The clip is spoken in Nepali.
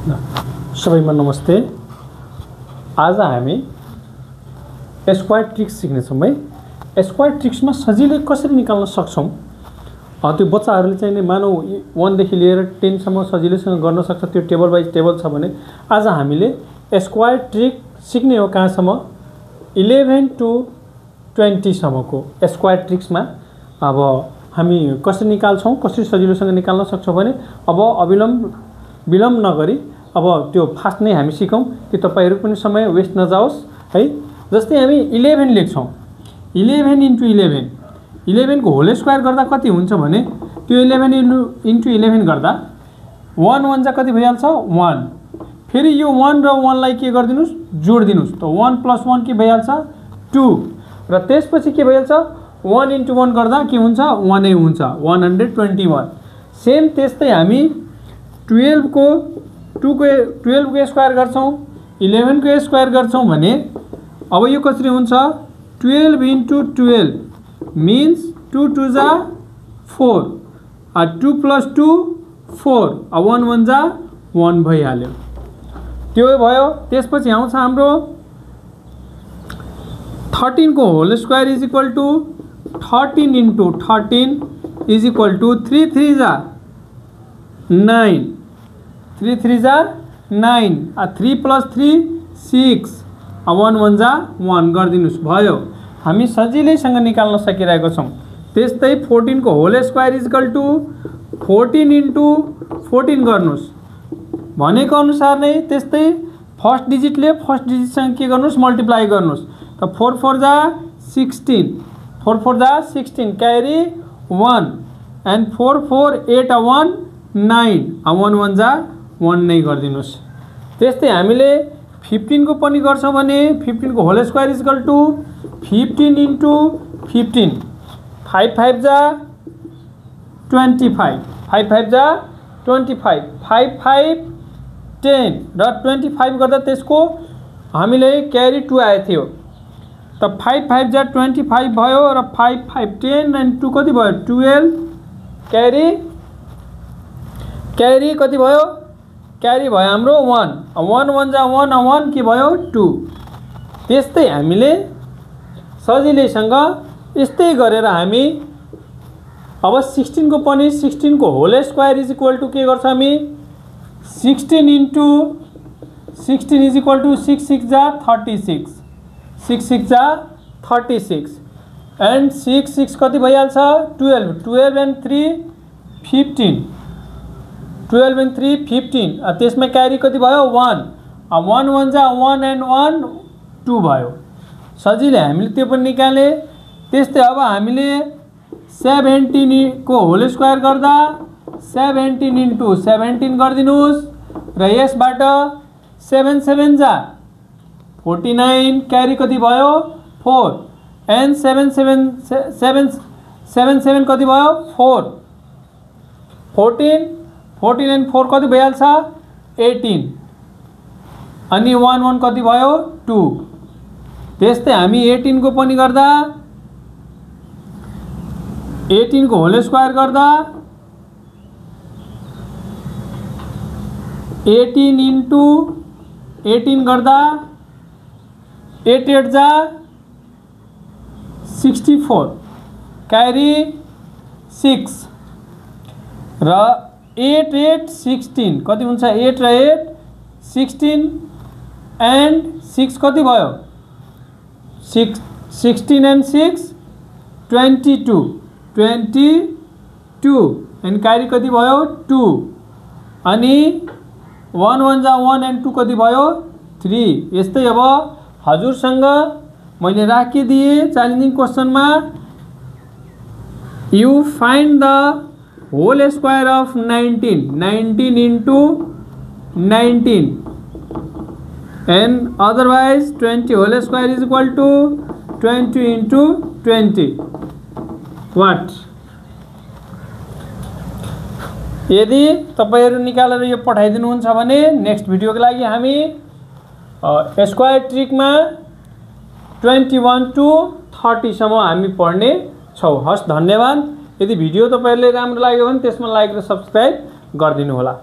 सबैमा नमस्ते। आज हामी स्क्वायर ट्रिक्स सिक्नेछौँ है। स्क्वायर ट्रिक्समा सजिलै कसरी निकाल्न सक्छौँ त्यो बच्चाहरूले चाहिँ नि मानौ 1 देखि लिएर 10 सम्म सजिलैसँग गर्न सक्छ। त्यो टेबल बाइ टेबल छ भने आज हामीले स्क्वायर ट्रिक सिक्ने हो कहाँसम्म 11 to 20 सम्मको स्क्वायर ट्रिक्समा। अब हामी कसरी निकाल्छौँ, कसरी सजिलोसँग निकाल्न सक्छौँ भने अब विलम्ब नगरी अब त्यो फास्ट नै हामी सिकौँ कि तपाईहरु पनि समय वेस्ट नजाओस् है। जस्तै हामी 11 लेख्छौँ, 11 into 11, 11 को होल स्क्वायर गर्दा कति हुन्छ भने त्यो 11 into 11 गर्दा 1 1 जा कति भइहाल्छ 1। फेरि यो 1 र 1 लाई के गर्दिनुस् जोड्दिनुस् त 1 + 1 के भइहाल्छ 2 र त्यसपछि के भइहाल्छ 1 into 1 गर्दा के हुन्छ 1 नै हुन्छ 121। सेम त्यस्तै हामी 12 को स्क्वायर गर्छौं, 11 को स्क्वायर गर्छौं भने अब यो कसरी हुन्छ 12 into 12 means 2 2 जा 4 2 + 2 4 1 1 जा 1 भइहाल्यो। त्यो भयो। त्यसपछि आउँछ हाम्रो 13 को whole square is equal to 13 into 13 is equal to 3 3 जा 9, 3 3 जा 9 3 + 3 6 1 1 जा 1 गर्दिनुस् भयो। हामी सजिलैसँग निकाल्न सकिरहेको छौं। त्यस्तै 14 को whole square is equal to 14 into 14 गर्नुस् भनेको अनुसार नै। त्यस्तै फर्स्ट डिजिटले फर्स्ट डिजिटसँग के गर्नुस् मल्टिप्लाई गर्नुस् त 4 4 जा 16, 4 4 जा 16 क्यारी 1 एन्ड 4 4 8 1 9 1 1 जा 1 नै गर्दिनुस्। त्यस्तै हामीले 15 को पनि गर्छौं भने 15 को whole square is equal to 15 into 15 5 5 जा 25, 5 5 जा 25 5 5 10 र 25 गर्दा त्यसको हामीले क्यारी 2 आएको थियो त 5 5 जा 25 भयो र 5 5 10 एन्ड 2 कति भयो 12 क्यारी कति भयो क्यारी भयो हाम्रो 1 1 1 जा 1 1 के भयो 2। त्यस्तै हामीले सजिलैसँग यस्तै गरेर हामी अब 16 को पनि 16 को whole square is equal to के गर्छ हामी 16 into 16 इज इक्वल टु 6 6 जा 36, 6 6 जा 36 एन्ड 6 6 कति भइहाल्छ 12 12 एन्ड 3 15, 12 एन्ड 3 15 त्यसमा क्यारी कति भयो 1 1 1 जा 1 एन्ड 1 2 भयो। सजिलै हामीले त्यो पनि निकाले। त्यस्तै अब हामीले 17 को होल स्क्वायर गर्दा 17 into 17 गर्दिनुस् र यसबाट 7 7 जा 49 क्यारी कति भयो 4 एन्ड 7 7 7 7 7 कति भयो 4 14 14 एन्ड 4 कति भइहाल्छ 18 अनि 1 1 कति भयो 2। त्यस्तै हामी 18 को पनि गर्दा 18 को होल स्क्वायर गर्दा 18 into 18 गर्दा 8 8 जा 64 क्यारी 6 र 8 8 16 कति हुन्छ 8 र 8 16 एन्ड 6 कति भयो 16 एन्ड 6 22 22 एन्ड क्यारी कति भयो 2 अनि 1 1 जा 1 एन्ड 2 कति भयो 3। यस्तै अब हजुरसँग मैले राखिदिए च्यालेन्जिङ क्वेशनमा you find the whole square of 19 into 19 and otherwise 20 whole square is equal to 20 into 20 what। यदि तपाईहरु निकालेर यो पठाइदिनुहुन्छ भने नेक्स्ट भिडियोको लागि हामी स्क्वायर ट्रिकमा 21 to 30 सम्म हामी पढ्ने छौं। हस् धन्यवाद। यदि भिडियो तपाईहरुले राम्रो लाग्यो भने त्यसमा लाइक र सब्स्क्राइब गरिदिनु होला।